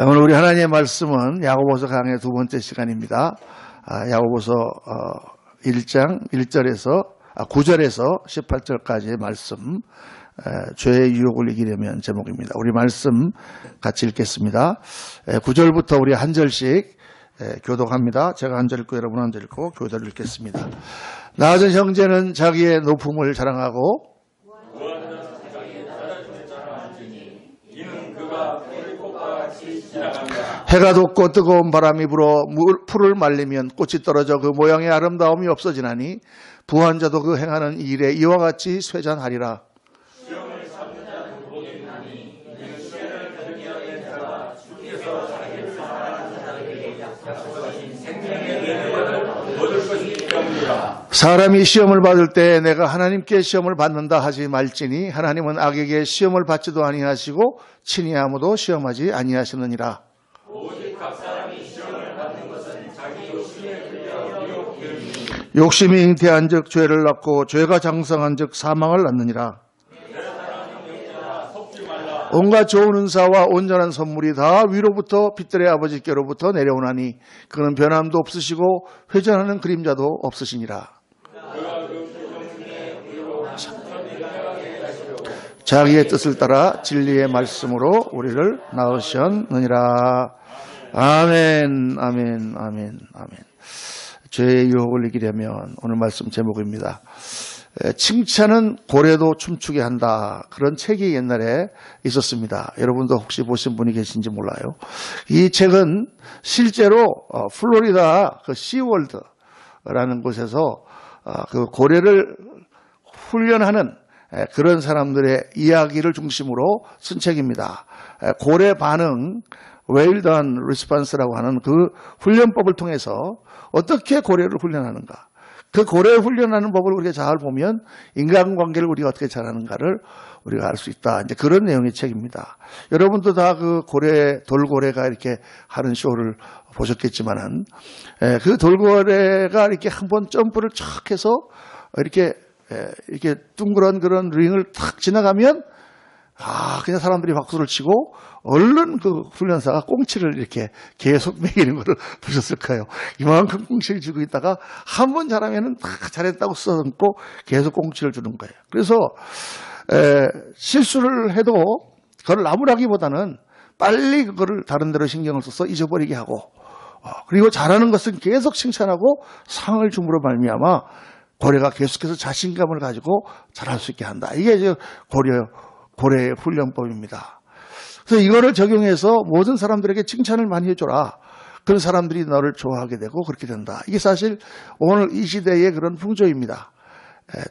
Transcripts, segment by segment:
오늘 우리 하나님의 말씀은 야고보서 강의 두 번째 시간입니다. 야고보서 1장 1절에서 9절에서 18절까지의 말씀, 죄의 유혹을 이기려면 제목입니다. 우리 말씀 같이 읽겠습니다. 9절부터 우리 한 절씩 교독합니다. 제가 한 절 읽고 여러분 한 절 읽고 교독을 읽겠습니다. 낮은 형제는 자기의 높음을 자랑하고 해가 돋고 뜨거운 바람이 불어 풀을 말리면 꽃이 떨어져 그 모양의 아름다움이 없어지나니 부한 자도 그 행하는 일에 이와 같이 쇠잔하리라. 사람이 시험을 받을 때 내가 하나님께 시험을 받는다 하지 말지니 하나님은 악에게 시험을 받지도 아니하시고 친히 아무도 시험하지 아니하시느니라. 오직 각 사람이 시험을 받는 것은 자기 욕심에 끌려 유혹되니 욕심이 잉태한즉 죄를 낳고 죄가 장성한즉 사망을 낳느니라. 온갖 좋은 은사와 온전한 선물이 다 위로부터 빛들의 아버지께로부터 내려오나니 그는 변함도 없으시고 회전하는 그림자도 없으시니라. 자기의 뜻을 따라 진리의 말씀으로 우리를 낳으셨느니라. 아멘, 아멘, 아멘, 아멘. 죄의 유혹을 이기려면 오늘 말씀 제목입니다. 칭찬은 고래도 춤추게 한다. 그런 책이 옛날에 있었습니다. 여러분도 혹시 보신 분이 계신지 몰라요. 이 책은 실제로 플로리다 그 시월드라는 곳에서 그 고래를 훈련하는 그런 사람들의 이야기를 중심으로 쓴 책입니다. 고래 반응, well done response라고 하는 그 훈련법을 통해서 어떻게 고래를 훈련하는가. 그 고래 훈련하는 법을 우리가 잘 보면 인간관계를 우리가 어떻게 잘하는가를 우리가 알 수 있다. 이제 그런 내용의 책입니다. 여러분도 다 그 고래, 돌고래가 이렇게 하는 쇼를 보셨겠지만은, 그 돌고래가 이렇게 한번 점프를 촥 해서 이렇게 둥그런 그런 링을 탁 지나가면, 그냥 사람들이 박수를 치고, 얼른 그 훈련사가 꽁치를 이렇게 계속 매기는 것을 보셨을 거예요. 이만큼 꽁치를 주고 있다가 한 번 잘하면은 잘했다고 써놓고 계속 꽁치를 주는 거예요. 그래서, 실수를 해도 그걸 나무라기보다는 빨리 그거를 다른 데로 신경을 써서 잊어버리게 하고, 그리고 잘하는 것은 계속 칭찬하고 상을 줌으로 말미암아 고래가 계속해서 자신감을 가지고 잘할 수 있게 한다. 이게 이제 고래의 훈련법입니다. 그래서 이거를 적용해서 모든 사람들에게 칭찬을 많이 해줘라. 그런 사람들이 너를 좋아하게 되고 그렇게 된다. 이게 사실 오늘 이 시대의 그런 풍조입니다.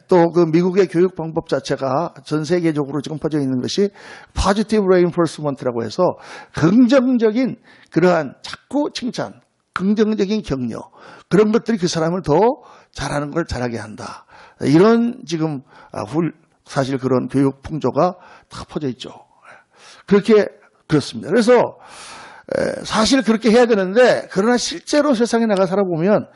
또 그 미국의 교육 방법 자체가 전 세계적으로 지금 퍼져 있는 것이 positive reinforcement라고 해서 긍정적인 그러한 자꾸 칭찬, 긍정적인 격려, 그런 것들이 그 사람을 더 잘하는 걸 잘하게 한다. 이런 지금 사실 그런 교육 풍조가 다 퍼져 있죠. 그렇습니다. 그래서 사실 그렇게 해야 되는데 그러나 실제로 세상에 나가 살아보면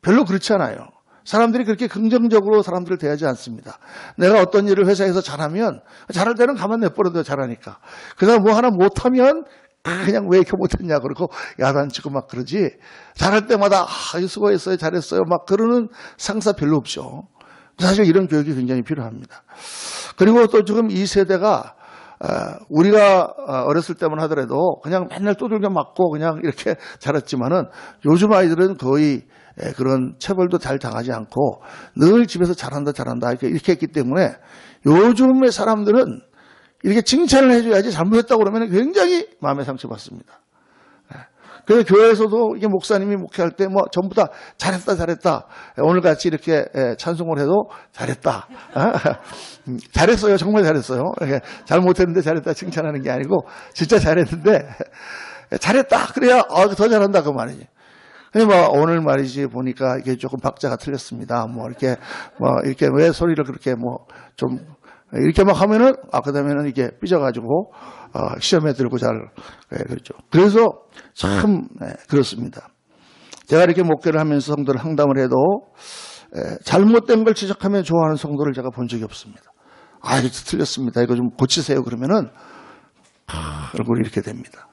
별로 그렇지 않아요. 사람들이 그렇게 긍정적으로 사람들을 대하지 않습니다. 내가 어떤 일을 회사에서 잘하면 잘할 때는 가만 내버려둬 잘하니까. 그다음 뭐 하나 못하면 그냥 왜 이렇게 못했냐 그러고 야단치고 막 그러지. 잘할 때마다 수고했어요 잘했어요 막 그러는 상사 별로 없죠. 사실 이런 교육이 굉장히 필요합니다. 그리고 또 지금 이 세대가 우리가 어렸을 때만 하더라도 그냥 맨날 두들겨 맞고 그냥 이렇게 자랐지만은 요즘 아이들은 거의 그런 체벌도 잘 당하지 않고 늘 집에서 잘한다 이렇게 했기 때문에 요즘의 사람들은 이렇게 칭찬을 해줘야지 잘못했다고 그러면 굉장히 마음에 상처받습니다. 그래서 교회에서도 이게 목사님이 목회할 때 뭐 전부 다 잘했다. 오늘 같이 이렇게 찬송을 해도 잘했다. 잘했어요. 정말 잘했어요. 잘못했는데 잘했다 칭찬하는 게 아니고 진짜 잘했는데 잘했다. 그래야 더 잘한다 그 말이지. 근데 뭐 오늘 말이지 보니까 이게 조금 박자가 틀렸습니다. 이렇게 왜 소리를 그렇게 좀 이렇게 막 하면은 그다음에는 이게 삐져가지고 시험에 들고 그렇죠. 그래서 참 그렇습니다. 제가 이렇게 목회를 하면서 성도를 항담을 해도 잘못된 걸 지적하면 좋아하는 성도를 제가 본 적이 없습니다. 이거 틀렸습니다. 이거 좀 고치세요. 그러면은 얼굴이 이렇게 됩니다.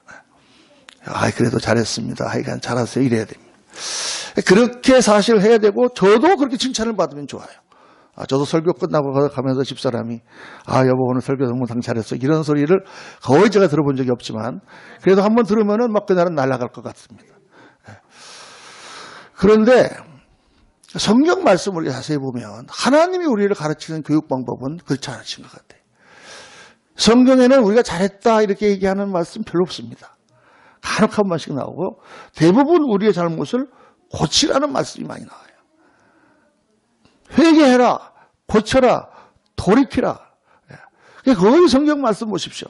그래도 잘했습니다. 하여간 잘하세요. 이래야 됩니다. 그렇게 사실 해야 되고, 저도 그렇게 칭찬을 받으면 좋아요. 저도 설교 끝나고 가면서 집사람이, 여보, 오늘 설교 너무 잘했어. 이런 소리를 거의 제가 들어본 적이 없지만, 그래도 한번 들으면은 막 그날은 날아갈 것 같습니다. 그런데, 성경 말씀을 자세히 보면, 하나님이 우리를 가르치는 교육 방법은 그렇지 않으신 것 같아요. 성경에는 우리가 잘했다, 이렇게 얘기하는 말씀 별로 없습니다. 간혹 한 번씩 나오고, 대부분 우리의 잘못을 고치라는 말씀이 많이 나와요. 회개해라, 고쳐라, 돌이키라. 거기 성경 말씀 보십시오.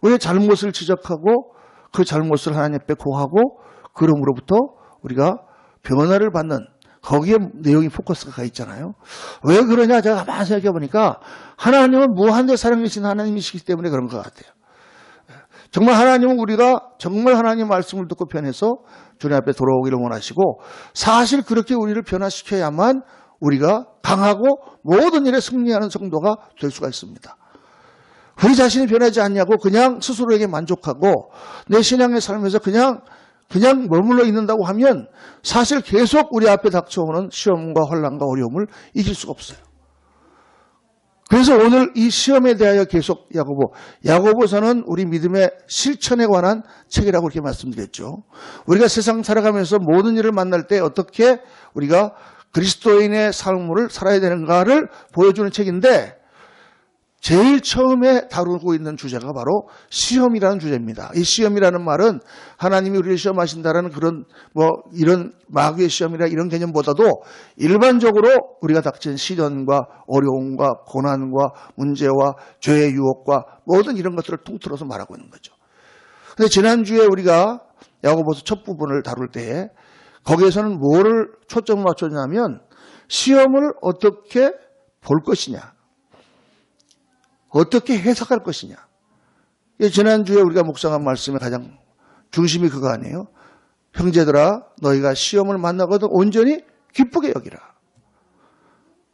우리의 잘못을 지적하고 그 잘못을 하나님 앞에 고하고 그럼으로부터 우리가 변화를 받는 거기에 내용이 포커스가 가 있잖아요. 왜 그러냐 제가 가만히 생각해 보니까 하나님은 무한대 사랑이신 하나님이시기 때문에 그런 것 같아요. 정말 하나님은 우리가 정말 하나님 말씀을 듣고 변해서 주님 앞에 돌아오기를 원하시고 사실 그렇게 우리를 변화시켜야만 우리가 강하고 모든 일에 승리하는 성도가 될 수가 있습니다. 우리 자신이 변하지 않냐고 그냥 스스로에게 만족하고 내 신앙의 삶에서 그냥 머물러 있는다고 하면 사실 계속 우리 앞에 닥쳐오는 시험과 혼란과 어려움을 이길 수가 없어요. 그래서 오늘 이 시험에 대하여 계속 야고보서는 우리 믿음의 실천에 관한 책이라고 그렇게 말씀드렸죠. 우리가 세상 살아가면서 모든 일을 만날 때 어떻게 우리가 그리스도인의 삶을 살아야 되는가를 보여주는 책인데 제일 처음에 다루고 있는 주제가 바로 시험이라는 주제입니다. 이 시험이라는 말은 하나님이 우리를 시험하신다라는 그런 이런 마귀의 시험이라 이런 개념보다도 일반적으로 우리가 닥친 시련과 어려움과 고난과 문제와 죄의 유혹과 모든 이런 것들을 통틀어서 말하고 있는 거죠. 근데 지난주에 우리가 야고보서 첫 부분을 다룰 때 거기에서는 뭐를 초점을 맞췄냐면 시험을 어떻게 볼 것이냐, 어떻게 해석할 것이냐. 지난주에 우리가 묵상한 말씀의 가장 중심이 그거 아니에요? 형제들아 너희가 시험을 만나거든 온전히 기쁘게 여기라.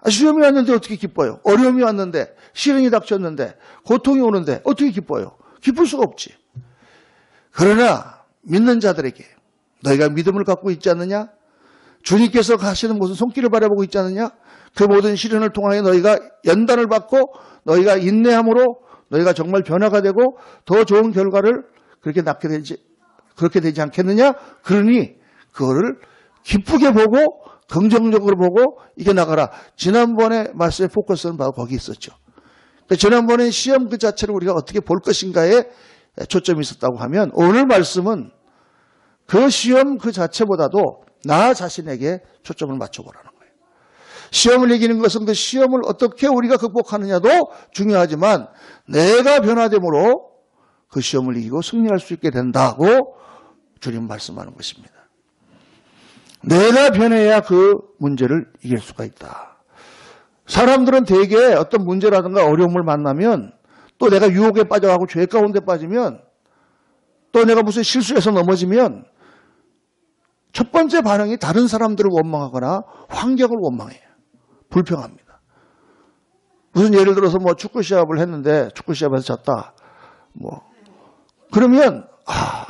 시험이 왔는데 어떻게 기뻐요? 어려움이 왔는데 시련이 닥쳤는데 고통이 오는데 어떻게 기뻐요? 기쁠 수가 없지. 그러나 믿는 자들에게 너희가 믿음을 갖고 있지 않느냐? 주님께서 가시는 무슨 손길을 바라보고 있지 않느냐? 그 모든 시련을 통하여 너희가 연단을 받고 너희가 인내함으로 너희가 정말 변화가 되고 더 좋은 결과를 그렇게 되지 않겠느냐? 그러니 그거를 기쁘게 보고 긍정적으로 보고 이겨나가라. 지난번에 말씀의 포커스는 바로 거기 있었죠. 그러니까 지난번에 시험 그 자체를 우리가 어떻게 볼 것인가에 초점이 있었다고 하면 오늘 말씀은 그 시험 그 자체보다도 나 자신에게 초점을 맞춰보라는 거예요. 시험을 이기는 것은 그 시험을 어떻게 우리가 극복하느냐도 중요하지만 내가 변화됨으로 그 시험을 이기고 승리할 수 있게 된다고 주님 말씀하는 것입니다. 내가 변해야 그 문제를 이길 수가 있다. 사람들은 대개 어떤 문제라든가 어려움을 만나면 또 내가 유혹에 빠져가고 죄 가운데 빠지면 또 내가 무슨 실수해서 넘어지면 첫 번째 반응이 다른 사람들을 원망하거나 환경을 원망해요. 불평합니다. 무슨 예를 들어서 축구 시합을 했는데 축구 시합에서 졌다. 그러면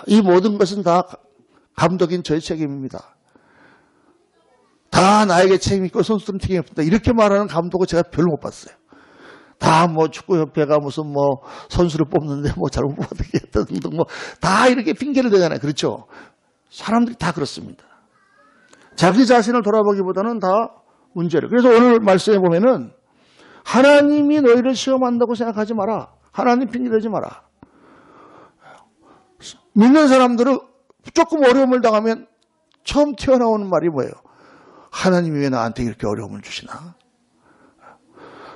이 모든 것은 다 감독인 저의 책임입니다. 다 나에게 책임 있고 선수들은 책임 없다. 이렇게 말하는 감독은 제가 별로 못 봤어요. 다 축구협회가 무슨 선수를 뽑는데 잘못 뽑았게 등등 다 이렇게 핑계를 대잖아요. 그렇죠? 사람들이 다 그렇습니다. 자기 자신을 돌아보기보다는 다 문제를. 그래서 오늘 말씀에 보면은 하나님이 너희를 시험한다고 생각하지 마라. 하나님 핑계대지 마라. 믿는 사람들은 조금 어려움을 당하면 처음 튀어나오는 말이 뭐예요? 하나님이 왜 나한테 이렇게 어려움을 주시나?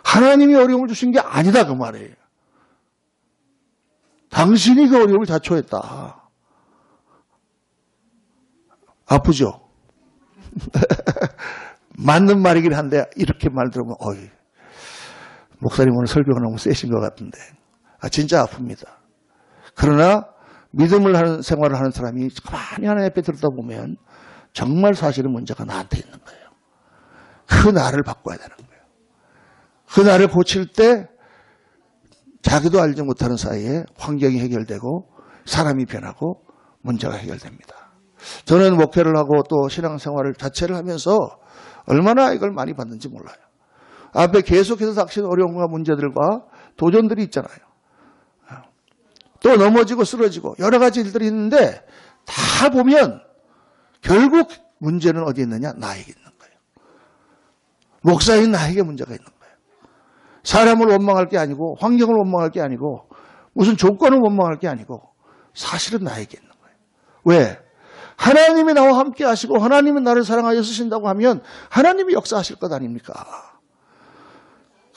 하나님이 어려움을 주신 게 아니다 그 말이에요. 당신이 그 어려움을 자초했다. 아프죠? 맞는 말이긴 한데 이렇게 말 들으면 목사님 오늘 설교가 너무 세신 것 같은데 진짜 아픕니다. 그러나 믿음을 하는 생활을 하는 사람이 가만히 하나님 앞에 들다 보면 정말 사실은 문제가 나한테 있는 거예요. 그 나를 바꿔야 되는 거예요. 그 나를 고칠 때 자기도 알지 못하는 사이에 환경이 해결되고 사람이 변하고 문제가 해결됩니다. 저는 목회를 하고 또 신앙생활을 자체를 하면서 얼마나 이걸 많이 봤는지 몰라요. 앞에 계속해서 닥치는 어려움과 문제들과 도전들이 있잖아요. 또 넘어지고 쓰러지고 여러 가지 일들이 있는데 다 보면 결국 문제는 어디에 있느냐? 나에게 있는 거예요. 목사인 나에게 문제가 있는 거예요. 사람을 원망할 게 아니고 환경을 원망할 게 아니고 무슨 조건을 원망할 게 아니고 사실은 나에게 있는 거예요. 왜? 하나님이 나와 함께 하시고 하나님은 나를 사랑하여 쓰신다고 하면 하나님이 역사하실 것 아닙니까?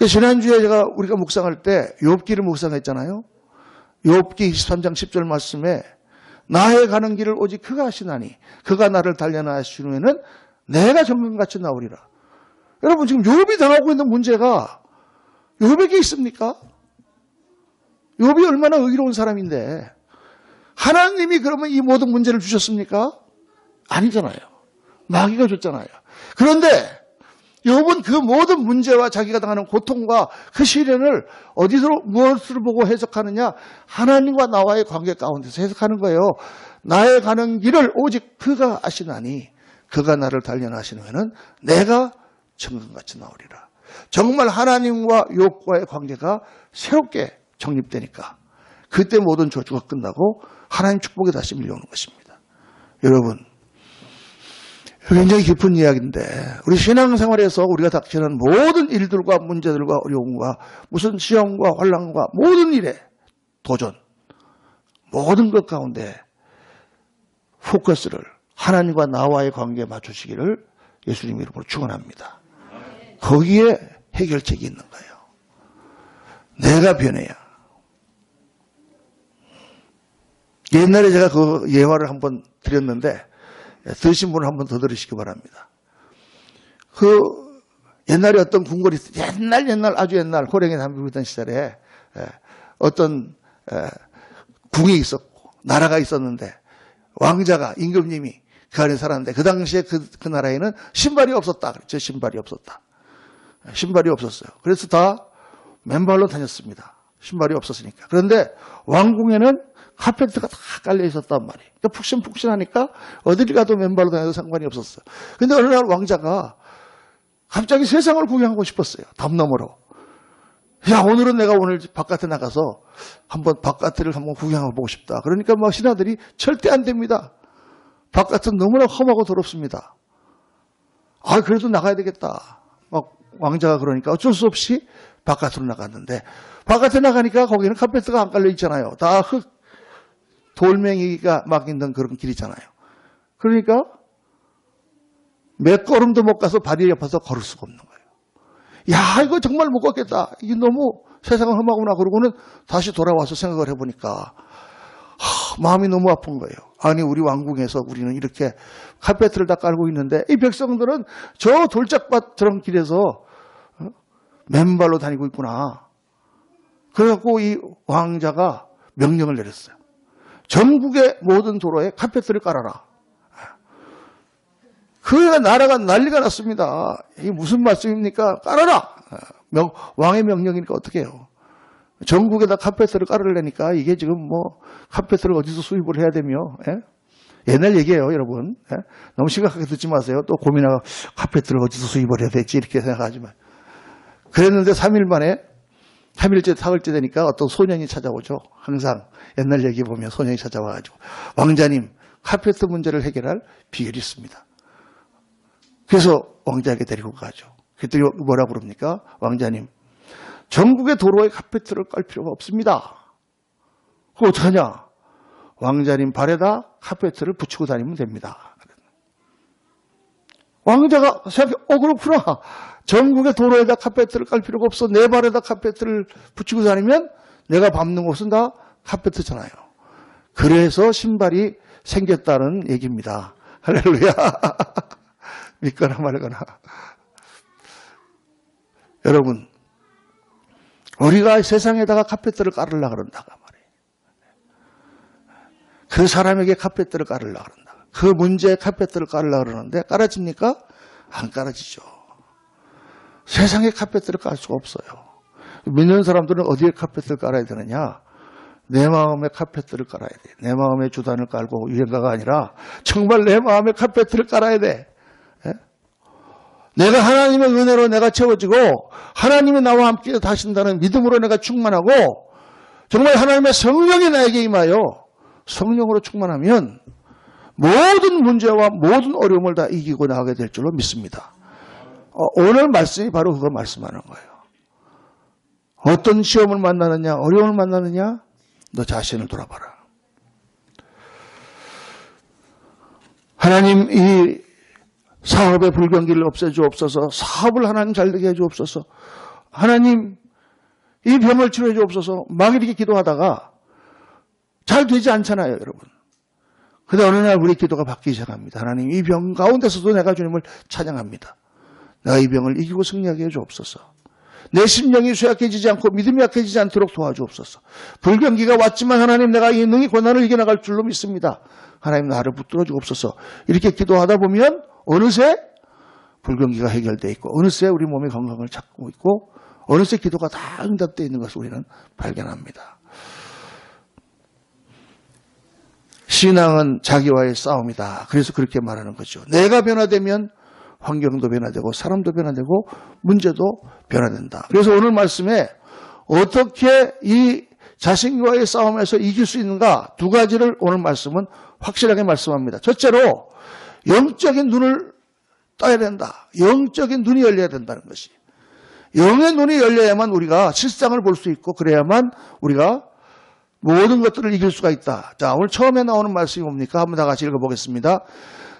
지난주에 우리가 묵상할 때 욥기를 묵상했잖아요. 욥기 23장 10절 말씀에 나의 가는 길을 오직 그가 하시나니 그가 나를 단련하시는 내가 정금같이 나오리라. 여러분 지금 욥이 당하고 있는 문제가 욥에게 있습니까? 욥이 얼마나 의로운 사람인데 하나님이 그러면 이 모든 문제를 주셨습니까? 아니잖아요. 마귀가 줬잖아요. 그런데 욥은 그 모든 문제와 자기가 당하는 고통과 그 시련을 어디서 무엇을 보고 해석하느냐? 하나님과 나와의 관계 가운데서 해석하는 거예요. 나의 가는 길을 오직 그가 아시나니 그가 나를 단련하시는 내가 정금같이 나오리라. 정말 하나님과 욥과의 관계가 새롭게 정립되니까 그때 모든 저주가 끝나고 하나님 축복이 다시 밀려오는 것입니다. 여러분 굉장히 깊은 이야기인데 우리 신앙생활에서 우리가 닥치는 모든 일들과 문제들과 어려움과 무슨 시험과 환난과 모든 일에 도전 모든 것 가운데 포커스를 하나님과 나와의 관계에 맞추시기를 예수님 이름으로 축원합니다. 거기에 해결책이 있는 거예요. 내가 변해야. 옛날에 제가 그 예화를 한번 드렸는데 들으신 분은 한번 더 들으시기 바랍니다. 옛날에 어떤 궁궐이 옛날 아주 옛날 호랭이 담비고 있던 시절에 어떤 궁이 있었고 나라가 있었는데 왕자가 임금님이 그 안에 살았는데 그 당시에 그 나라에는 신발이 없었다. 그렇죠? 신발이 없었다. 신발이 없었어요. 그래서 다 맨발로 다녔습니다. 신발이 없었으니까. 그런데 왕궁에는 카페트가 다 깔려 있었단 말이에요. 그러니까 푹신푹신하니까 어디를 가도 맨발로 다녀도 상관이 없었어요. 근데 어느 날 왕자가 갑자기 세상을 구경하고 싶었어요. 담 너머로. 야, 오늘은 내가 오늘 바깥에 나가서 바깥을 한번 구경하고 보고 싶다. 그러니까 막 신하들이 절대 안 됩니다. 바깥은 너무나 험하고 더럽습니다. 아, 그래도 나가야 되겠다. 막 왕자가 그러니까 어쩔 수 없이 바깥으로 나갔는데 바깥에 나가니까 거기는 카페트가 안 깔려 있잖아요. 다 돌멩이가 막 있는 그런 길이잖아요. 그러니까 몇 걸음도 못 가서 발이 아파서 걸을 수가 없는 거예요. 야, 이거 정말 못 걷겠다. 이게 너무 세상은 험하구나. 그러고는 다시 돌아와서 생각을 해보니까 마음이 너무 아픈 거예요. 아니 우리 왕궁에서 우리는 이렇게 카페트를 다 깔고 있는데 이 백성들은 저 돌짝밭처럼 길에서 맨발로 다니고 있구나. 그래갖고 이 왕자가 명령을 내렸어요. 전국의 모든 도로에 카페트를 깔아라. 그 나라가 난리가 났습니다. 이게 무슨 말씀입니까? 깔아라. 왕의 명령이니까 어떻게 해요? 전국에다 카페트를 깔으려니까 이게 지금 카페트를 어디서 수입을 해야 되며, 옛날 얘기예요, 여러분. 너무 심각하게 듣지 마세요. 또 고민하고 카페트를 어디서 수입을 해야 될지 이렇게 생각하지 마요. 그랬는데 3일 만에 3일째, 4일째 되니까 어떤 소년이 찾아오죠. 항상 옛날 얘기 보면 소년이 찾아와가지고 왕자님, 카페트 문제를 해결할 비결이 있습니다. 그래서 왕자에게 데리고 가죠. 그랬더니 뭐라고 그럽니까? 왕자님, 전국의 도로에 카페트를 깔 필요가 없습니다. 그거 어떡하냐? 왕자님 발에다 카페트를 붙이고 다니면 됩니다. 왕자가 생각해, 그렇구나. 전국의 도로에다 카페트를 깔 필요가 없어. 내 발에다 카페트를 붙이고 다니면 내가 밟는 곳은 다 카페트잖아요. 그래서 신발이 생겼다는 얘기입니다. 할렐루야. 믿거나 말거나. 여러분, 우리가 세상에다가 카페트를 깔으려고 그런다가 말이에요. 그 사람에게 카페트를 깔으려고 그런다. 그 문제에 카페트를 깔으려고 그러는데 깔아집니까? 안 깔아지죠. 세상에 카페트를 깔 수가 없어요. 믿는 사람들은 어디에 카페트를 깔아야 되느냐? 내 마음의 카페트를 깔아야 돼. 내 마음의 주단을 깔고 유행가가 아니라 정말 내 마음의 카페트를 깔아야 돼. 예? 내가 하나님의 은혜로 내가 채워지고 하나님이 나와 함께 하신다는 믿음으로 내가 충만하고 정말 하나님의 성령이 나에게 임하여 성령으로 충만하면 모든 문제와 모든 어려움을 다 이기고 나가게 될 줄로 믿습니다. 오늘 말씀이 바로 그걸 말씀하는 거예요. 어떤 시험을 만나느냐, 어려움을 만나느냐, 너 자신을 돌아봐라. 하나님 이 사업의 불경기를 없애주옵소서. 사업을 하나님 잘되게 해주옵소서. 하나님 이 병을 치료해 주옵소서. 막 이렇게 기도하다가 잘 되지 않잖아요, 여러분. 근데 어느 날 우리 기도가 바뀌기 시작합니다. 하나님 이 병 가운데서도 내가 주님을 찬양합니다. 내가 이 병을 이기고 승리하게 해주옵소서. 내 심령이 쇠약해지지 않고 믿음이 약해지지 않도록 도와주옵소서. 불경기가 왔지만 하나님 내가 이 능히 고난을 이겨나갈 줄로 믿습니다. 하나님 나를 붙들어 주옵소서. 이렇게 기도하다 보면 어느새 불경기가 해결되어 있고 어느새 우리 몸의 건강을 찾고 있고 어느새 기도가 다 응답되어 있는 것을 우리는 발견합니다. 신앙은 자기와의 싸움이다. 그래서 그렇게 말하는 거죠. 내가 변화되면 환경도 변화되고 사람도 변화되고 문제도 변화된다. 그래서 오늘 말씀에 어떻게 이 자신과의 싸움에서 이길 수 있는가 두 가지를 오늘 말씀은 확실하게 말씀합니다. 첫째로 영적인 눈을 떠야 된다. 영적인 눈이 열려야 된다는 것이. 영의 눈이 열려야만 우리가 실상을 볼 수 있고 그래야만 우리가 모든 것들을 이길 수가 있다. 자, 오늘 처음에 나오는 말씀이 뭡니까? 한번 다 같이 읽어보겠습니다.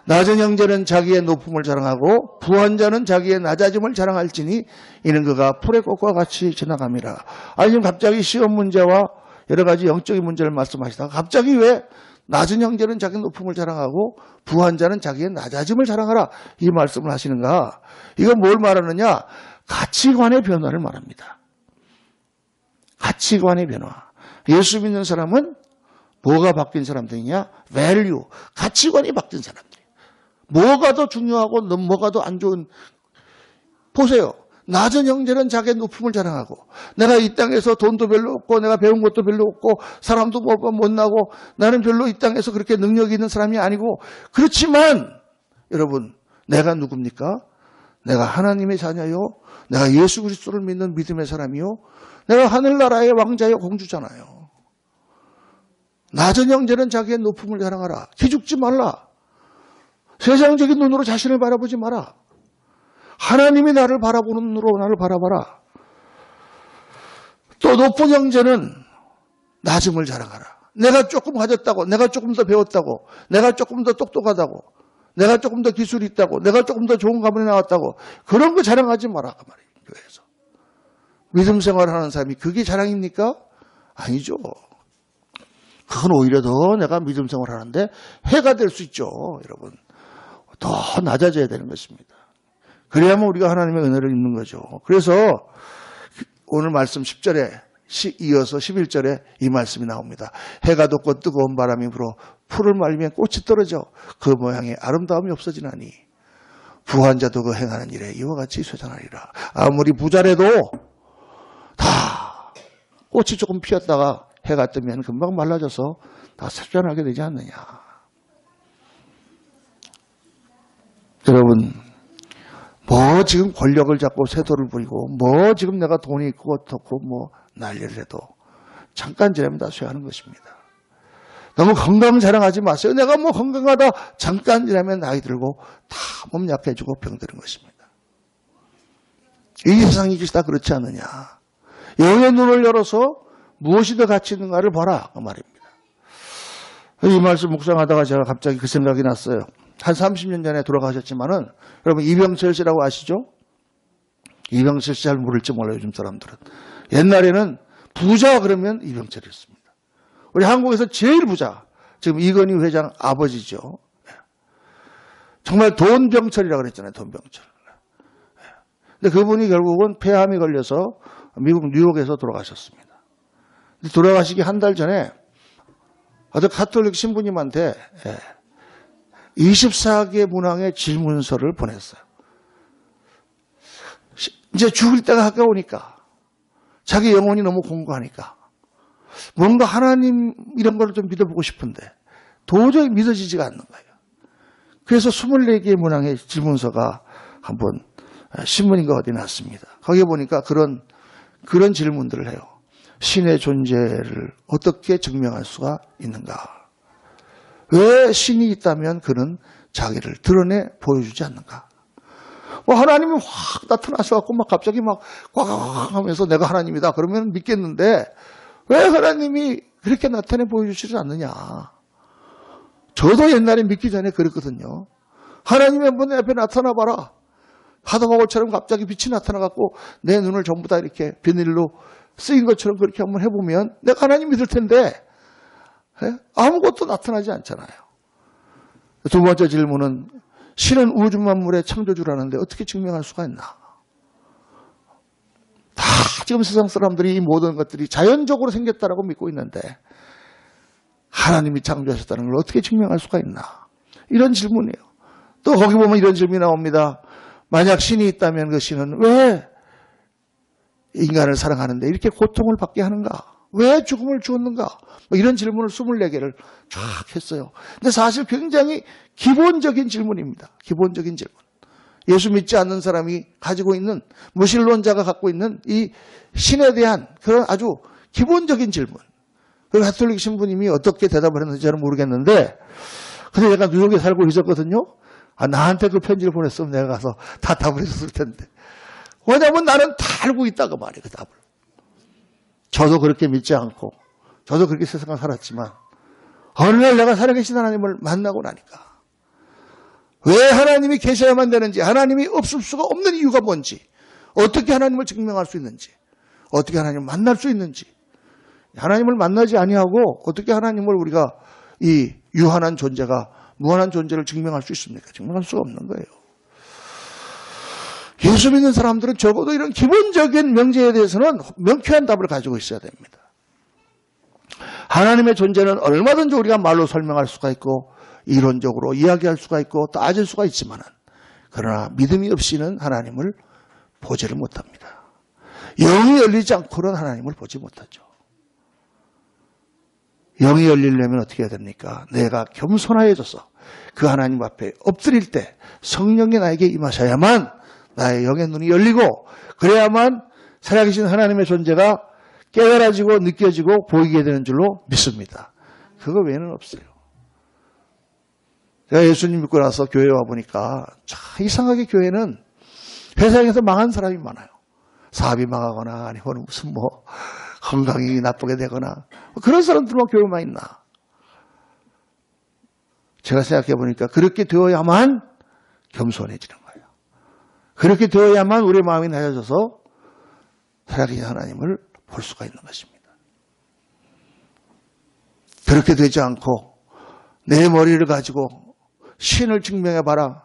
낮은 형제는 자기의 높음을 자랑하고 부한 자는 자기의 낮아짐을 자랑할지니 이는 그가 풀의 꽃과 같이 지나감이라. 아니 지금 갑자기 시험 문제와 여러 가지 영적인 문제를 말씀하시다가 갑자기 왜 낮은 형제는 자기의 높음을 자랑하고 부한 자는 자기의 낮아짐을 자랑하라 이 말씀을 하시는가? 이건 뭘 말하느냐? 가치관의 변화를 말합니다. 가치관의 변화. 예수 믿는 사람은 뭐가 바뀐 사람들이냐? value, 가치관이 바뀐 사람들. 뭐가 더 중요하고 뭐가 더 안 좋은. 보세요. 낮은 형제는 자기의 높음을 자랑하고 내가 이 땅에서 돈도 별로 없고 내가 배운 것도 별로 없고 사람도 못나고 나는 별로 이 땅에서 그렇게 능력이 있는 사람이 아니고 그렇지만 여러분 내가 누굽니까? 내가 하나님의 자녀요. 내가 예수 그리스도를 믿는 믿음의 사람이요. 내가 하늘나라의 왕자요 공주잖아요. 낮은 형제는 자기의 높음을 자랑하라. 기죽지 말라. 세상적인 눈으로 자신을 바라보지 마라. 하나님이 나를 바라보는 눈으로 나를 바라봐라. 또 높은 형제는 낮음을 자랑하라. 내가 조금 가졌다고, 내가 조금 더 배웠다고, 내가 조금 더 똑똑하다고, 내가 조금 더 기술이 있다고, 내가 조금 더 좋은 가문에 나왔다고 그런 거 자랑하지 마라 그 말이에요. 교회에서 믿음 생활하는 사람이 그게 자랑입니까? 아니죠. 그건 오히려 더 내가 믿음 생활하는데 해가 될 수 있죠. 여러분 더 낮아져야 되는 것입니다. 그래야만 우리가 하나님의 은혜를 입는 거죠. 그래서 오늘 말씀 10절에 이어서 11절에 이 말씀이 나옵니다. 해가 돋고 뜨거운 바람이 불어 풀을 말리면 꽃이 떨어져 그 모양의 아름다움이 없어지나니 부한 자도 그 행하는 일에 이와 같이 쇠잔하리라. 아무리 부자라도 다 꽃이 조금 피었다가 해가 뜨면 금방 말라져서 다 쇠잔하게 되지 않느냐. 여러분 뭐 지금 권력을 잡고 세도를 부리고 뭐 지금 내가 돈이 있고 어떻고 뭐 난리를 해도 잠깐 지나면 다 쇠하는 것입니다. 너무 건강 자랑하지 마세요. 내가 뭐 건강하다 잠깐 지나면 나이 들고 다 몸 약해지고 병드는 것입니다. 이 세상이 다 그렇지 않느냐. 영의 눈을 열어서 무엇이 더 가치 있는가를 봐라 그 말입니다. 이 말씀 묵상하다가 제가 갑자기 그 생각이 났어요. 한 30년 전에 돌아가셨지만은 여러분 이병철 씨라고 아시죠? 이병철 씨 잘 모를지 몰라요 요즘 사람들은. 옛날에는 부자 그러면 이병철이었습니다. 우리 한국에서 제일 부자 지금 이건희 회장 아버지죠. 정말 돈병철이라고 그랬잖아요. 돈병철. 근데 그분이 결국은 폐암이 걸려서 미국 뉴욕에서 돌아가셨습니다. 돌아가시기 한 달 전에 어떤 가톨릭 신부님한테 24개 문항의 질문서를 보냈어요. 이제 죽을 때가 가까우니까 자기 영혼이 너무 공고하니까 뭔가 하나님 이런 걸 좀 믿어보고 싶은데 도저히 믿어지지가 않는 거예요. 그래서 24개의 문항의 질문서가 한번 신문인가 어디 났습니다. 거기에 보니까 그런 질문들을 해요. 신의 존재를 어떻게 증명할 수가 있는가? 왜 신이 있다면 그는 자기를 드러내 보여주지 않는가? 하나님이 확 나타나셔갖고 막 갑자기 막 꽉 하면서 내가 하나님이다 그러면 믿겠는데 왜 하나님이 그렇게 나타내 보여주시지 않느냐? 저도 옛날에 믿기 전에 그랬거든요. 하나님이 한번 내 앞에 나타나봐라. 하다마고처럼 갑자기 빛이 나타나갖고 내 눈을 전부 다 이렇게 비닐로 쓰인 것처럼 그렇게 한번 해보면 내가 하나님 믿을 텐데 아무것도 나타나지 않잖아요. 두 번째 질문은 신은 우주 만물의 창조주라는데 어떻게 증명할 수가 있나? 다 지금 세상 사람들이 이 모든 것들이 자연적으로 생겼다라고 믿고 있는데 하나님이 창조하셨다는 걸 어떻게 증명할 수가 있나? 이런 질문이에요. 또 거기 보면 이런 질문이 나옵니다. 만약 신이 있다면 그 신은 왜 인간을 사랑하는데 이렇게 고통을 받게 하는가? 왜 죽음을 주었는가? 이런 질문을 24개를 쫙 했어요. 근데 사실 굉장히 기본적인 질문입니다. 기본적인 질문. 예수 믿지 않는 사람이 가지고 있는, 무신론자가 갖고 있는 이 신에 대한 그런 아주 기본적인 질문. 그 가톨릭 신부님이 어떻게 대답을 했는지 저는 모르겠는데, 근데 내가 뉴욕에 살고 있었거든요. 나한테 그 편지를 보냈으면 내가 가서 다 답을 했을 텐데. 왜냐면 나는 다 알고 있다고 말이에요, 그 답을. 저도 그렇게 믿지 않고, 저도 그렇게 세상을 살았지만, 어느 날 내가 살아계신 하나님을 만나고 나니까, 왜 하나님이 계셔야만 되는지, 하나님이 없을 수가 없는 이유가 뭔지, 어떻게 하나님을 증명할 수 있는지, 어떻게 하나님을 만날 수 있는지, 하나님을 만나지 아니하고 어떻게 하나님을 우리가 이 유한한 존재가 무한한 존재를 증명할 수 있습니까? 증명할 수가 없는 거예요. 예수 믿는 사람들은 적어도 이런 기본적인 명제에 대해서는 명쾌한 답을 가지고 있어야 됩니다. 하나님의 존재는 얼마든지 우리가 말로 설명할 수가 있고 이론적으로 이야기할 수가 있고 따질 수가 있지만 그러나 믿음이 없이는 하나님을 보지를 못합니다. 영이 열리지 않고는 하나님을 보지 못하죠. 영이 열리려면 어떻게 해야 됩니까? 내가 겸손하여져서 그 하나님 앞에 엎드릴 때 성령이 나에게 임하셔야만 나의 영의 눈이 열리고 그래야만 살아계신 하나님의 존재가 깨달아지고 느껴지고 보이게 되는 줄로 믿습니다. 그거 외에는 없어요. 제가 예수님 믿고 나서 교회에 와보니까 참 이상하게 교회는 세상에서 망한 사람이 많아요. 사업이 망하거나 아니면 무슨 건강이 나쁘게 되거나 그런 사람들만 교회만 있나. 제가 생각해 보니까 그렇게 되어야만 겸손해지는 거예요. 그렇게 되어야만 우리의 마음이 낮아져서 살아계신 하나님을 볼 수가 있는 것입니다. 그렇게 되지 않고 내 머리를 가지고 신을 증명해봐라.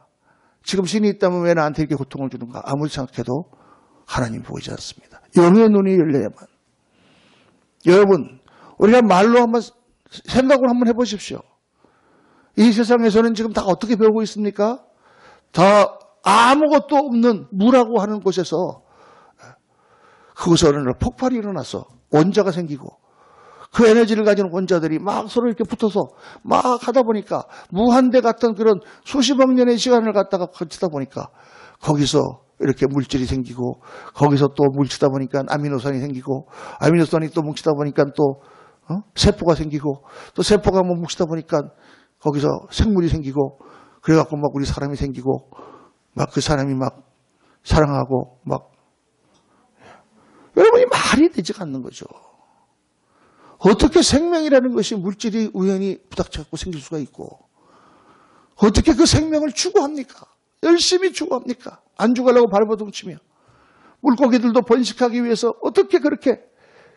지금 신이 있다면 왜 나한테 이렇게 고통을 주는가. 아무리 생각해도 하나님 보이지 않습니다. 영의 눈이 열려야만. 여러분, 우리가 말로 한번 생각을 한번 해보십시오. 이 세상에서는 지금 다 어떻게 배우고 있습니까? 다 아무것도 없는 무라고 하는 곳에서 그곳에 어느 날 폭발이 일어나서 원자가 생기고 그 에너지를 가진 원자들이 막 서로 이렇게 붙어서 막 하다 보니까 무한대 같은 그런 수십억 년의 시간을 갖다가 거치다 보니까 거기서 이렇게 물질이 생기고 거기서 또 뭉치다 보니까 아미노산이 생기고 아미노산이 또 뭉치다 보니까 또 세포가 생기고 또 세포가 뭉치다 보니까 거기서 생물이 생기고 그래갖고 막 우리 사람이 생기고 막 그 사람이 막 사랑하고 막 여러분이 말이 되지가 않는 거죠. 어떻게 생명이라는 것이 물질이 우연히 부닥쳐갖고 생길 수가 있고 어떻게 그 생명을 추구합니까? 열심히 추구합니까? 안 죽으려고 발버둥 치며 물고기들도 번식하기 위해서 어떻게 그렇게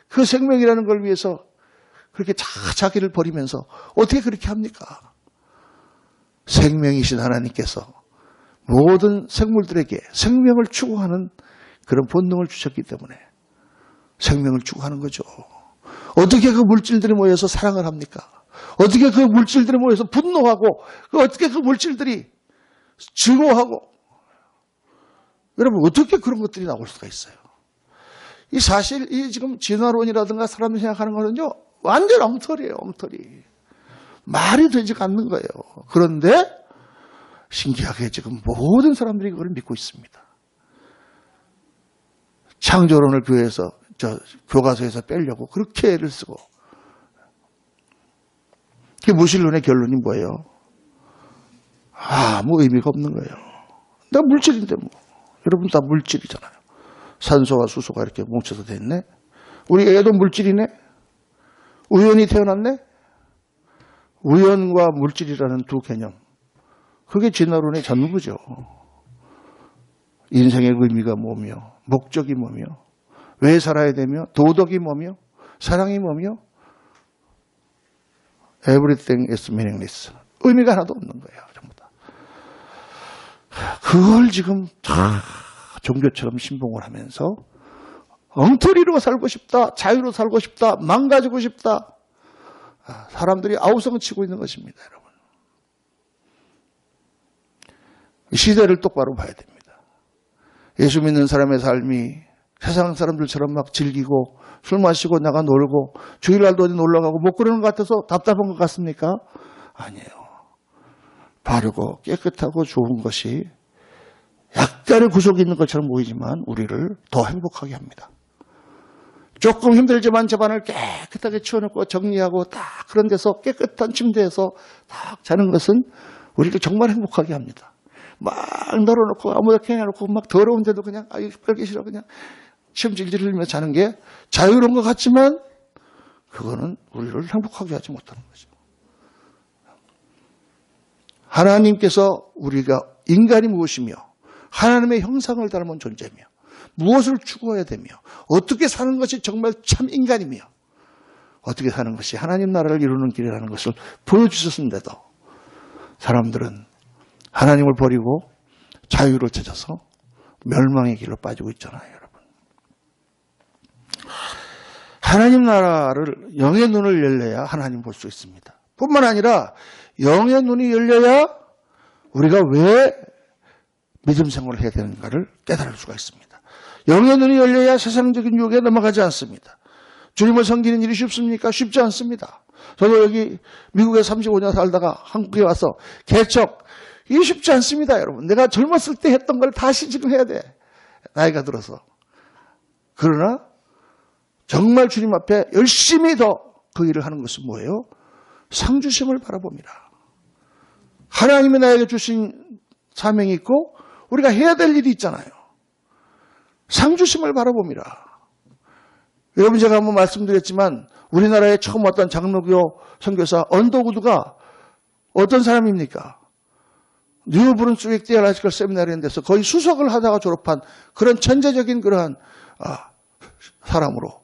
그 생명이라는 걸 위해서 그렇게 자기를 버리면서 어떻게 그렇게 합니까? 생명이신 하나님께서 모든 생물들에게 생명을 추구하는 그런 본능을 주셨기 때문에 생명을 추구하는 거죠. 어떻게 그 물질들이 모여서 사랑을 합니까? 어떻게 그 물질들이 모여서 분노하고 어떻게 그 물질들이 즐거워하고 여러분 어떻게 그런 것들이 나올 수가 있어요? 이 사실 이 지금 진화론이라든가 사람들이 생각하는 거는요, 완전 엉터리예요, 엉터리. 말이 되지가 않는 거예요. 그런데 신기하게 지금 모든 사람들이 그걸 믿고 있습니다. 창조론을 교과서에서 빼려고 그렇게 애를 쓰고. 그 무신론의 결론이 뭐예요? 아무 의미가 없는 거예요. 내가 물질인데 뭐. 여러분 다 물질이잖아요. 산소와 수소가 이렇게 뭉쳐서 됐네. 우리 애도 물질이네. 우연히 태어났네. 우연과 물질이라는 두 개념. 그게 진화론의 전부죠. 인생의 의미가 뭐며, 목적이 뭐며, 왜 살아야 되며, 도덕이 뭐며, 사랑이 뭐며, everything is meaningless. 의미가 하나도 없는 거예요. 전부 다. 그걸 지금 다 종교처럼 신봉을 하면서 엉터리로 살고 싶다, 자유로 살고 싶다, 망가지고 싶다. 사람들이 아우성을 치고 있는 것입니다, 여러분. 시대를 똑바로 봐야 됩니다. 예수 믿는 사람의 삶이 세상 사람들처럼 막 즐기고 술 마시고 나가 놀고 주일날도 어디 놀러 가고 못 그러는 것 같아서 답답한 것 같습니까? 아니에요. 바르고 깨끗하고 좋은 것이 약간의 구속이 있는 것처럼 보이지만 우리를 더 행복하게 합니다. 조금 힘들지만 집안을 깨끗하게 치워놓고 정리하고 딱 그런 데서 깨끗한 침대에서 딱 자는 것은 우리를 정말 행복하게 합니다. 막 널어놓고 아무데나 해놓고 막 더러운데도 그냥 빨기 싫어 그냥 침 질질 흘리며 자는 게 자유로운 것 같지만 그거는 우리를 행복하게 하지 못하는 거죠. 하나님께서 우리가 인간이 무엇이며 하나님의 형상을 닮은 존재며 무엇을 추구해야 되며 어떻게 사는 것이 정말 참 인간이며 어떻게 사는 것이 하나님 나라를 이루는 길이라는 것을 보여주셨는데도 사람들은 하나님을 버리고 자유를 찾아서 멸망의 길로 빠지고 있잖아요, 여러분. 하나님 나라를 영의 눈을 열려야 하나님 볼 수 있습니다. 뿐만 아니라 영의 눈이 열려야 우리가 왜 믿음 생활을 해야 되는가를 깨달을 수가 있습니다. 영의 눈이 열려야 세상적인 유혹에 넘어가지 않습니다. 주님을 섬기는 일이 쉽습니까? 쉽지 않습니다. 저도 여기 미국에 35년 살다가 한국에 와서 개척, 이게 쉽지 않습니다, 여러분. 내가 젊었을 때 했던 걸 다시 지금 해야 돼. 나이가 들어서. 그러나 정말 주님 앞에 열심히 더 그 일을 하는 것은 뭐예요? 상주심을 바라봅니다. 하나님이 나에게 주신 사명이 있고 우리가 해야 될 일이 있잖아요. 상주심을 바라봅니다. 여러분 제가 한번 말씀드렸지만 우리나라에 처음 왔던 장로교 선교사 언더우드가 어떤 사람입니까? 뉴 브룬스윅 디알라지컬 세미나리에 대해서 거의 수석을 하다가 졸업한 그런 천재적인 그러한 사람으로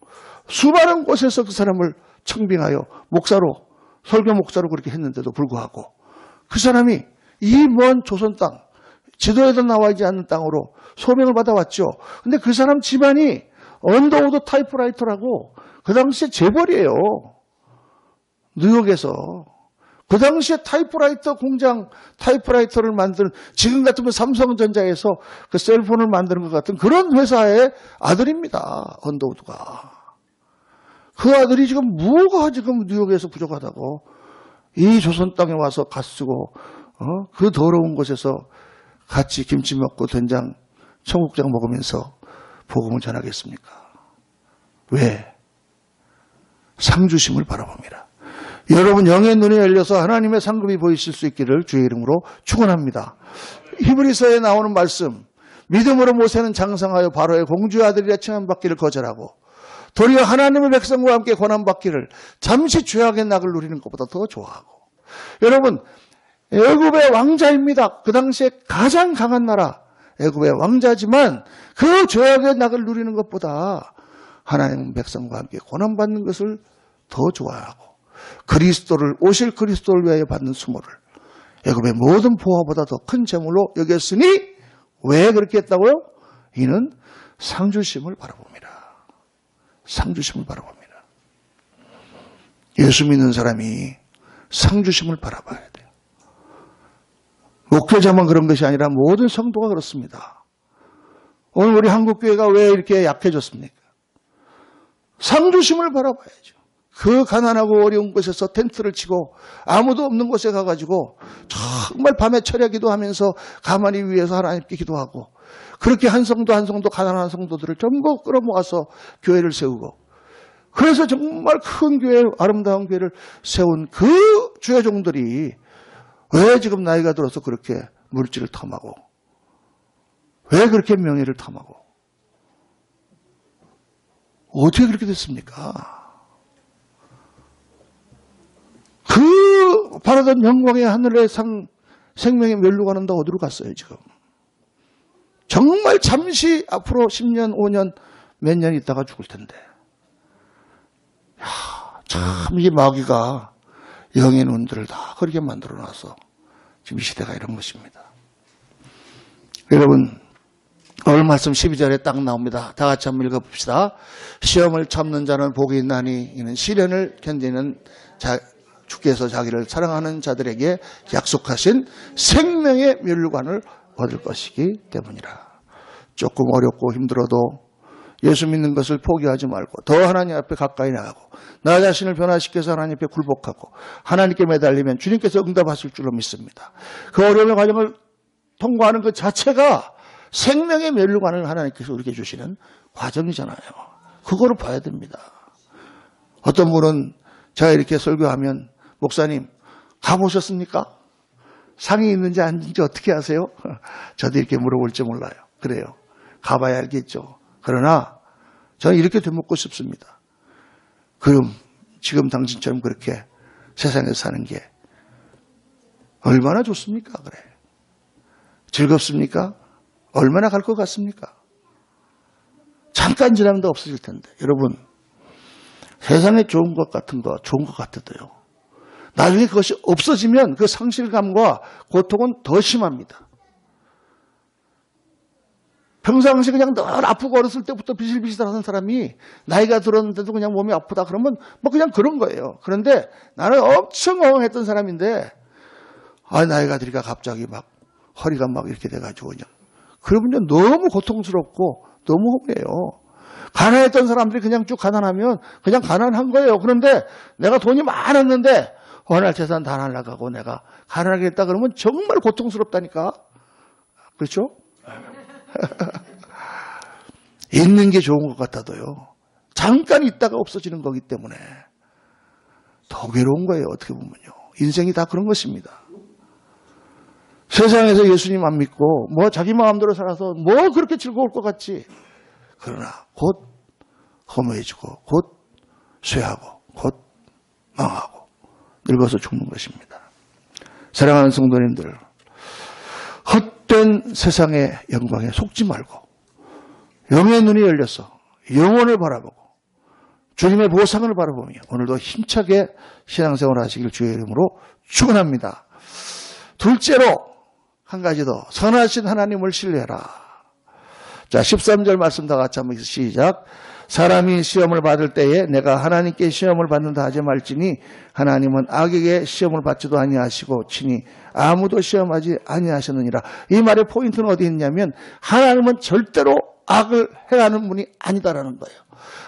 수많은 곳에서 그 사람을 청빙하여 목사로 설교 목사로 그렇게 했는데도 불구하고 그 사람이 이 먼 조선 땅 지도에도 나와 있지 않는 땅으로 소명을 받아왔죠. 근데 그 사람 집안이 언더우드 타이프라이터라고 그 당시에 재벌이에요. 뉴욕에서. 그 당시에 타이프라이터 공장 타이프라이터를 만드는 지금 같으면 삼성전자에서 그 셀폰을 만드는 것 같은 그런 회사의 아들입니다. 언더우드가. 그 아들이 지금 뭐가 지금 뉴욕에서 부족하다고 이 조선 땅에 와서 갓 쓰고 그 더러운 곳에서 같이 김치 먹고 된장 청국장 먹으면서 복음을 전하겠습니까? 왜? 상주심을 바라봅니다. 여러분 영의 눈이 열려서 하나님의 상급이 보이실 수 있기를 주의 이름으로 축원합니다. 히브리서에 나오는 말씀 믿음으로 모세는 장성하여 바로의 공주의 아들이라 칭함받기를 거절하고 도리어 하나님의 백성과 함께 고난받기를 잠시 죄악의 낙을 누리는 것보다 더 좋아하고 여러분 애굽의 왕자입니다. 그 당시에 가장 강한 나라 애굽의 왕자지만 그 죄악의 낙을 누리는 것보다 하나님 백성과 함께 고난받는 것을 더 좋아하고 그리스도를 오실 그리스도를 위하여 받는 수모를 애굽의 모든 보화보다 더 큰 재물로 여겼으니 왜 그렇게 했다고요? 이는 상주심을 바라봅니다. 상주심을 바라봅니다. 예수 믿는 사람이 상주심을 바라봐야 돼요. 목회자만 그런 것이 아니라 모든 성도가 그렇습니다. 오늘 우리 한국교회가 왜 이렇게 약해졌습니까? 상주심을 바라봐야죠. 그 가난하고 어려운 곳에서 텐트를 치고 아무도 없는 곳에 가가지고 정말 밤에 철야 기도하면서 가만히 위에서 하나님께 기도하고 그렇게 한 성도 한 성도 가난한 성도들을 전부 끌어모아서 교회를 세우고 그래서 정말 큰 교회, 아름다운 교회를 세운 그 주의 종들이 왜 지금 나이가 들어서 그렇게 물질을 탐하고 왜 그렇게 명예를 탐하고 어떻게 그렇게 됐습니까? 그 바라던 영광의 하늘의 생명의 멸류가 는다 어디로 갔어요 지금? 정말 잠시 앞으로 10년, 5년, 몇 년 있다가 죽을 텐데. 참 이 마귀가 영의 눈들을 다 그렇게 만들어놔서 지금 이 시대가 이런 것입니다. 여러분 오늘 말씀 12절에 딱 나옵니다. 다 같이 한번 읽어봅시다. 시험을 참는 자는 복이 있나니 이는 시련을 견디는 주께서 자기를 사랑하는 자들에게 약속하신 생명의 멸류관을 얻을 것이기 때문이라. 조금 어렵고 힘들어도 예수 믿는 것을 포기하지 말고 더 하나님 앞에 가까이 나가고 나 자신을 변화시켜서 하나님 앞에 굴복하고 하나님께 매달리면 주님께서 응답하실 줄로 믿습니다. 그 어려움의 과정을 통과하는 그 자체가 생명의 멸류관을 하나님께서 우리에게 주시는 과정이잖아요. 그거를 봐야 됩니다. 어떤 분은 제가 이렇게 설교하면 목사님 가보셨습니까? 상이 있는지 아닌지 어떻게 아세요? 저도 이렇게 물어볼지 몰라요. 그래요. 가봐야 알겠죠. 그러나 저는 이렇게 되묻고 싶습니다. 그럼 지금 당신처럼 그렇게 세상에서 사는 게 얼마나 좋습니까? 그래. 즐겁습니까? 얼마나 갈 것 같습니까? 잠깐 지나면 더 없어질 텐데. 여러분 세상에 좋은 것 같은 거 좋은 것 같아도요. 나중에 그것이 없어지면 그 상실감과 고통은 더 심합니다. 평상시 그냥 늘 아프고 어렸을 때부터 비실비실하는 사람이 나이가 들었는데도 그냥 몸이 아프다 그러면 뭐 그냥 그런 거예요. 그런데 나는 엄청 어흥했던 사람인데 나이가 들니까 갑자기 막 허리가 막 이렇게 돼가지고 그냥 그러면 너무 고통스럽고 너무 허무해요. 가난했던 사람들이 그냥 쭉 가난하면 그냥 가난한 거예요. 그런데 내가 돈이 많았는데 어느 날 재산 다 날라가고 내가 가난하게 됐다 그러면 정말 고통스럽다니까. 그렇죠? 있는 게 좋은 것 같아도요. 잠깐 있다가 없어지는 거기 때문에 더 괴로운 거예요. 어떻게 보면요. 인생이 다 그런 것입니다. 세상에서 예수님 안 믿고 뭐 자기 마음대로 살아서 뭐 그렇게 즐거울 것 같지. 그러나 곧 허무해지고 곧 쇠하고 곧 망하고 늙어서 죽는 것입니다. 사랑하는 성도님들, 헛된 세상의 영광에 속지 말고 영의 눈이 열려서 영혼을 바라보고 주님의 보상을 바라보며 오늘도 힘차게 신앙생활 하시길 주의 이름으로 축원합니다. 둘째로 한 가지 더, 선하신 하나님을 신뢰하라. 자, 13절 말씀 다 같이 한번 시작. 사람이 시험을 받을 때에 내가 하나님께 시험을 받는다 하지 말지니 하나님은 악에게 시험을 받지도 아니하시고 친히 아무도 시험하지 아니하셨느니라. 이 말의 포인트는 어디 있냐면 하나님은 절대로 악을 행하는 분이 아니다라는 거예요.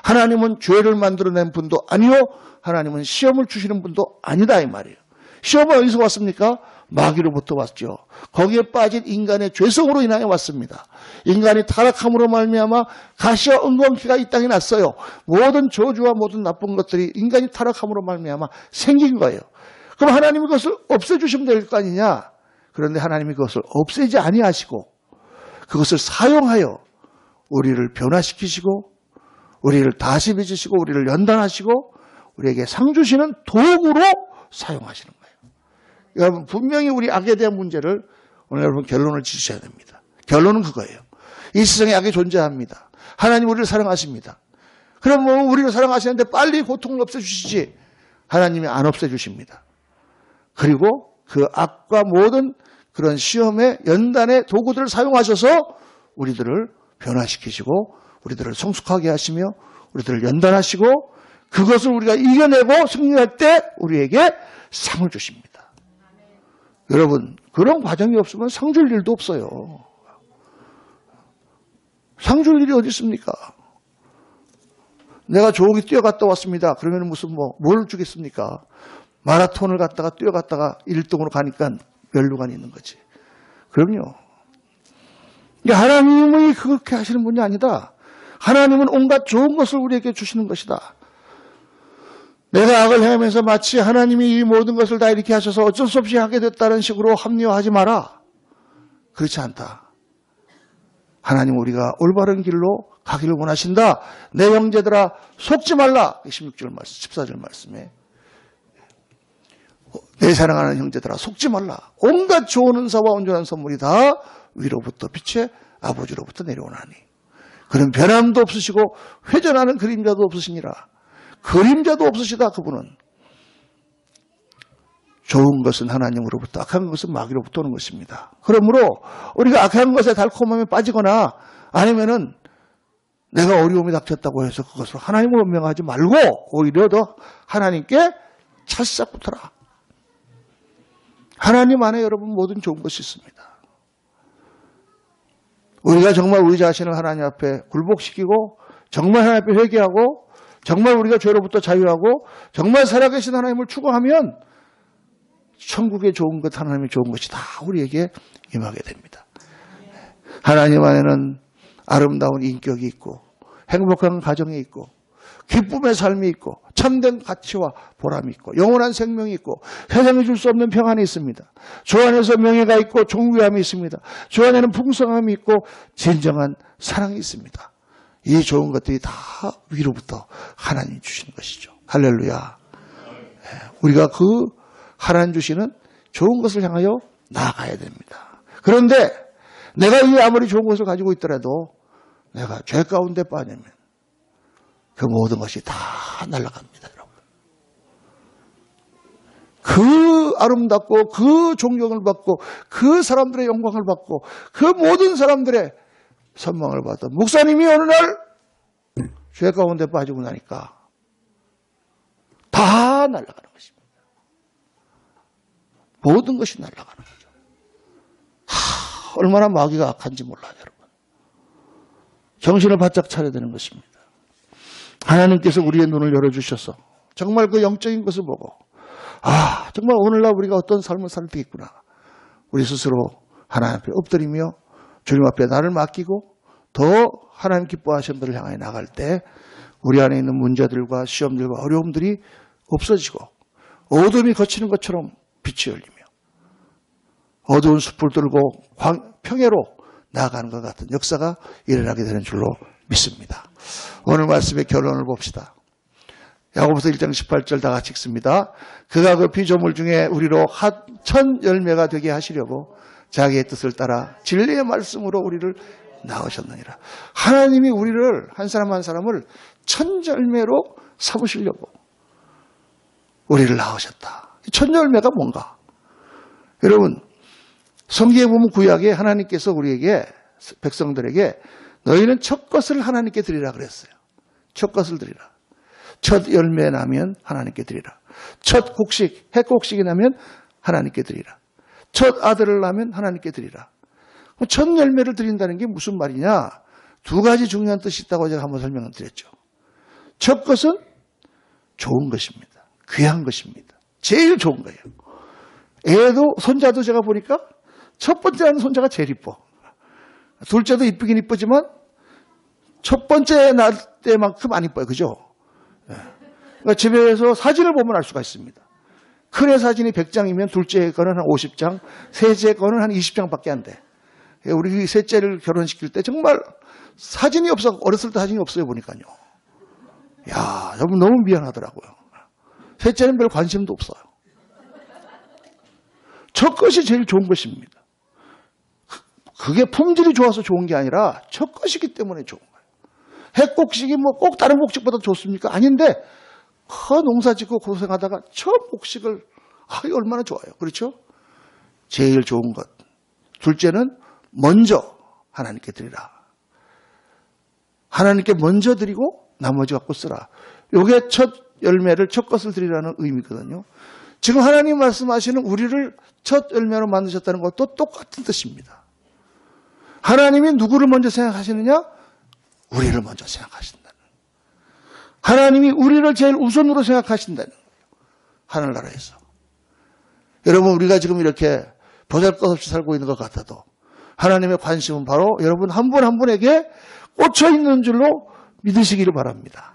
하나님은 죄를 만들어낸 분도 아니요, 하나님은 시험을 주시는 분도 아니다 이 말이에요. 시험은 어디서 왔습니까? 마귀로부터 왔죠. 거기에 빠진 인간의 죄성으로 인하여 왔습니다. 인간이 타락함으로 말미암아 가시와 은광기가 이 땅에 났어요. 모든 저주와 모든 나쁜 것들이 인간이 타락함으로 말미암아 생긴 거예요. 그럼 하나님이 그것을 없애주시면 될 거 아니냐? 그런데 하나님이 그것을 없애지 아니하시고 그것을 사용하여 우리를 변화시키시고 우리를 다시 빚으시고 우리를 연단하시고 우리에게 상 주시는 도구로 사용하시는 거예요. 여러분 분명히 우리 악에 대한 문제를 오늘 여러분 결론을 지으셔야 됩니다. 결론은 그거예요. 이 세상에 악이 존재합니다. 하나님 우리를 사랑하십니다. 그럼 뭐 우리를 사랑하시는데 빨리 고통을 없애주시지. 하나님이 안 없애주십니다. 그리고 그 악과 모든 그런 시험의 연단의 도구들을 사용하셔서 우리들을 변화시키시고 우리들을 성숙하게 하시며 우리들을 연단하시고 그것을 우리가 이겨내고 승리할 때 우리에게 상을 주십니다. 여러분 그런 과정이 없으면 상 줄 일도 없어요. 상 줄 일이 어디 있습니까? 내가 저기 뛰어갔다 왔습니다. 그러면 무슨 뭘 주겠습니까? 마라톤을 갔다가 뛰어갔다가 1등으로 가니까 면류관이 있는 거지. 그럼요. 하나님이 그렇게 하시는 분이 아니다. 하나님은 온갖 좋은 것을 우리에게 주시는 것이다. 내가 악을 행하면서 마치 하나님이 이 모든 것을 다 이렇게 하셔서 어쩔 수 없이 하게 됐다는 식으로 합리화하지 마라. 그렇지 않다. 하나님 우리가 올바른 길로 가기를 원하신다. 내 형제들아 속지 말라. 16절 말씀, 14절 말씀에 내 사랑하는 형제들아 속지 말라. 온갖 좋은 은사와 온전한 선물이 다 위로부터 빛의 아버지로부터 내려오나니 그는 변함도 없으시고 회전하는 그림자도 없으시니라. 그림자도 없으시다. 그분은 좋은 것은 하나님으로부터 악한 것은 마귀로부터 오는 것입니다. 그러므로 우리가 악한 것에 달콤함에 빠지거나 아니면은 내가 어려움이 닥쳤다고 해서 그것을 하나님을 원망하지 말고 오히려 더 하나님께 찰싹 붙어라. 하나님 안에 여러분 모든 좋은 것이 있습니다. 우리가 정말 우리 자신을 하나님 앞에 굴복시키고 정말 하나님 앞에 회개하고 정말 우리가 죄로부터 자유하고 정말 살아계신 하나님을 추구하면 천국의 좋은 것, 하나님의 좋은 것이 다 우리에게 임하게 됩니다. 하나님 안에는 아름다운 인격이 있고 행복한 가정이 있고 기쁨의 삶이 있고 참된 가치와 보람이 있고 영원한 생명이 있고 세상이 줄 수 없는 평안이 있습니다. 주 안에서 명예가 있고 존귀함이 있습니다. 주 안에는 풍성함이 있고 진정한 사랑이 있습니다. 이 좋은 것들이 다 위로부터 하나님 주시는 것이죠. 할렐루야. 우리가 그 하나님 주시는 좋은 것을 향하여 나아가야 됩니다. 그런데 내가 이 아무리 좋은 것을 가지고 있더라도 내가 죄 가운데 빠지면 그 모든 것이 다 날아갑니다, 여러분. 그 아름답고 그 존경을 받고 그 사람들의 영광을 받고 그 모든 사람들의 선망을 받던 목사님이 어느 날 죄 가운데 빠지고 나니까 다 날아가는 것입니다. 모든 것이 날아가는 거죠. 얼마나 마귀가 악한지 몰라요, 여러분. 정신을 바짝 차려야 되는 것입니다. 하나님께서 우리의 눈을 열어주셔서 정말 그 영적인 것을 보고 정말 오늘날 우리가 어떤 삶을 살 되겠구나. 우리 스스로 하나님 앞에 엎드리며 주님 앞에 나를 맡기고 더 하나님 기뻐하시는 분을 향해 나갈 때 우리 안에 있는 문제들과 시험들과 어려움들이 없어지고 어둠이 거치는 것처럼 빛이 열리며 어두운 숲을 뚫고 평야로 나아가는 것 같은 역사가 일어나게 되는 줄로 믿습니다. 오늘 말씀의 결론을 봅시다. 야고보서 1장 18절 다 같이 읽습니다. 그가 그 피조물 중에 우리로 첫 열매가 되게 하시려고 자기의 뜻을 따라 진리의 말씀으로 우리를 낳으셨느니라. 하나님이 우리를 한 사람 한 사람을 첫 열매로 삼으시려고 우리를 낳으셨다. 첫 열매가 뭔가? 여러분 성경에 보면 구약에 하나님께서 우리에게 백성들에게 너희는 첫 것을 하나님께 드리라 그랬어요. 첫 것을 드리라. 첫 열매 나면 하나님께 드리라. 첫 곡식, 핵곡식이 나면 하나님께 드리라. 첫 아들을 낳으면 하나님께 드리라. 첫 열매를 드린다는 게 무슨 말이냐? 두 가지 중요한 뜻이 있다고 제가 한번 설명을 드렸죠. 첫 것은 좋은 것입니다. 귀한 것입니다. 제일 좋은 거예요. 애도 손자도 제가 보니까 첫 번째 하는 손자가 제일 이뻐. 둘째도 이쁘긴 이쁘지만 첫 번째 날 때만큼 안 이뻐요. 그죠? 그러니까 집에서 사진을 보면 알 수가 있습니다. 큰애 사진이 100장이면 둘째 거는 한 50장, 셋째 거는 한 20장밖에 안 돼. 우리 셋째를 결혼시킬 때 정말 사진이 없어, 어렸을 때 사진이 없어요, 보니까요. 야, 여러분 너무 미안하더라고요. 셋째는 별 관심도 없어요. 첫 것이 제일 좋은 것입니다. 그게 품질이 좋아서 좋은 게 아니라 첫 것이기 때문에 좋은 거예요. 핵곡식이 뭐 꼭 다른 곡식보다 좋습니까? 아닌데 농사 짓고 고생하다가 첫 곡식을 얼마나 좋아요. 그렇죠? 제일 좋은 것. 둘째는 먼저 하나님께 드리라. 하나님께 먼저 드리고 나머지 갖고 쓰라. 이게 첫 열매를 첫 것을 드리라는 의미거든요. 지금 하나님 말씀하시는 우리를 첫 열매로 만드셨다는 것도 똑같은 뜻입니다. 하나님이 누구를 먼저 생각하시느냐? 우리를 먼저 생각하신다는. 하나님이 우리를 제일 우선으로 생각하신다는 거예요. 하늘나라에서. 여러분, 우리가 지금 이렇게 보잘것없이 살고 있는 것 같아도 하나님의 관심은 바로 여러분 한 분 한 분에게 꽂혀 있는 줄로 믿으시기를 바랍니다.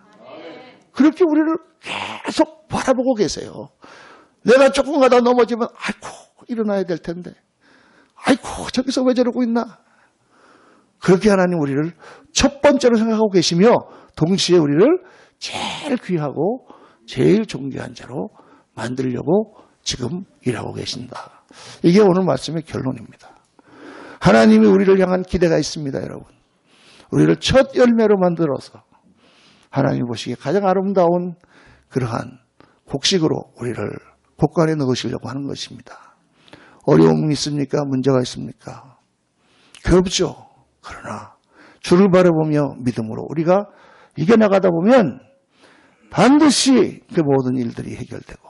그렇게 우리를 계속 바라보고 계세요. 내가 조금 가다 넘어지면 아이고 일어나야 될 텐데 아이고 저기서 왜 저러고 있나. 그렇게 하나님 우리를 첫 번째로 생각하고 계시며 동시에 우리를 제일 귀하고 제일 존귀한 자로 만들려고 지금 일하고 계신다. 이게 오늘 말씀의 결론입니다. 하나님이 우리를 향한 기대가 있습니다, 여러분. 우리를 첫 열매로 만들어서 하나님 보시기에 가장 아름다운 그러한 곡식으로 우리를 곡간에 넣으시려고 하는 것입니다. 어려움이 있습니까? 문제가 있습니까? 괴롭죠. 그러나 주를 바라보며 믿음으로 우리가 이겨나가다 보면 반드시 그 모든 일들이 해결되고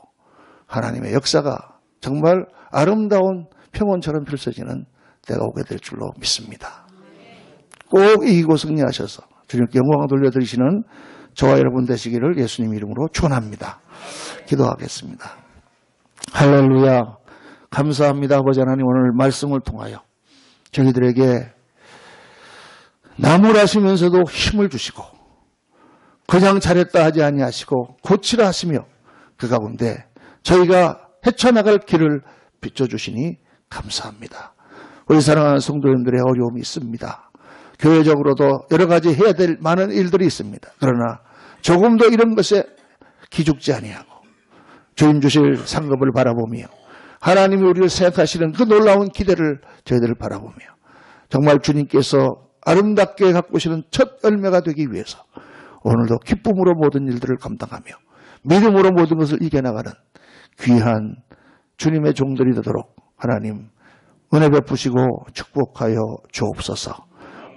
하나님의 역사가 정말 아름다운 평원처럼 펼쳐지는 때가 오게 될 줄로 믿습니다. 꼭 이기고 승리하셔서 주님께 영광을 돌려드리시는 저와 여러분 되시기를 예수님 이름으로 축원합니다. 기도하겠습니다. 할렐루야. 감사합니다. 아버지 하나님, 오늘 말씀을 통하여 저희들에게 나무라시면서도 힘을 주시고 그냥 잘했다 하지 아니하시고 고치라 하시며 그 가운데 저희가 헤쳐나갈 길을 비춰주시니 감사합니다. 우리 사랑하는 성도님들의 어려움이 있습니다. 교회적으로도 여러 가지 해야 될 많은 일들이 있습니다. 그러나 조금도 이런 것에 기죽지 아니하고 주님 주실 상급을 바라보며 하나님이 우리를 생각하시는 그 놀라운 기대를 저희들을 바라보며 정말 주님께서 아름답게 갖고 오시는 첫 열매가 되기 위해서 오늘도 기쁨으로 모든 일들을 감당하며 믿음으로 모든 것을 이겨나가는 귀한 주님의 종들이 되도록 하나님 은혜 베푸시고 축복하여 주옵소서.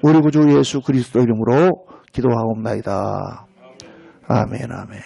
우리 구주 예수 그리스도 이름으로 기도하옵나이다. 아멘, 아멘.